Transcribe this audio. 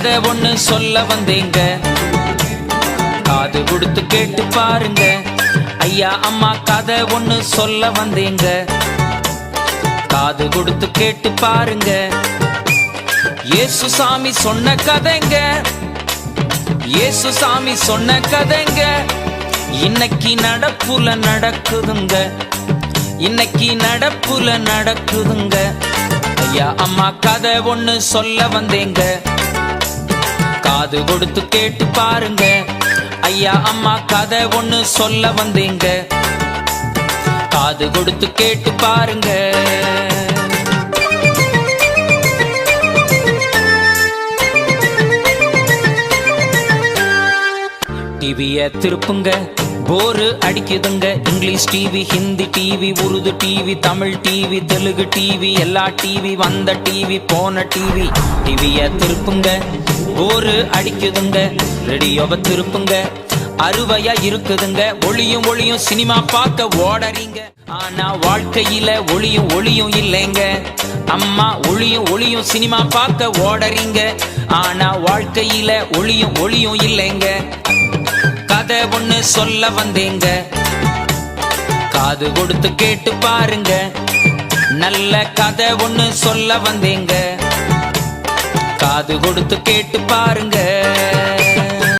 கதை ஒண்ணு சொல்ல வந்தேங்க, காது கொடுத்து கேட்டு பாருங்க. ஐயா அம்மா கதை ஒண்ணு சொல்ல வந்தேங்க, காது கொடுத்து கேட்டு பாருங்க. இயேசு சாமி சொன்ன கதைங்க, இயேசு சாமி சொன்ன கதைங்க. இன்னைக்கு நடப்புல நடக்குதுங்க, இன்னைக்கு நடப்புல நடக்குதுங்க. ஐயா அம்மா கதை ஒண்ணு சொல்ல வந்தேங்க, காது கொடுத்து கேட்டு பாருங்க. ஐயா அம்மா கதை ஒண்ணு சொல்ல வந்தேங்க, காது கொடுத்து கேட்டு பாருங்க. டிவிய திருப்புங்க, போரு அடிக்குதுங்க. English TV, Hindi TV, Urdu TV, Tamil TV, Telugu TV, எல்லா டிவி, வந்த டிவி, போன டிவி. டிவிய திருப்புங்க, போரு அடிக்குதுங்க. ரேடியோவை திருப்புங்க, அறுவையா இருக்குதுங்க. ஒளியும் ஒளியும் சினிமா பார்க்க ஓடறீங்க, ஆனா வாழ்க்கையில ஒளியும் ஒளியும் இல்லைங்க. அம்மா ஒளியும் ஒளியும் சினிமா பார்க்க ஓடறீங்க, ஆனா வாழ்க்கையில ஒளியும் ஒளியும் இல்லைங்க. கதை ஒண்ணு சொல்ல வந்தேங்க, காது கொடுத்து கேட்டு பாருங்க. நல்ல கதை ஒண்ணு சொல்ல வந்தேங்க, காது கொடுத்து கேட்டு பாருங்க.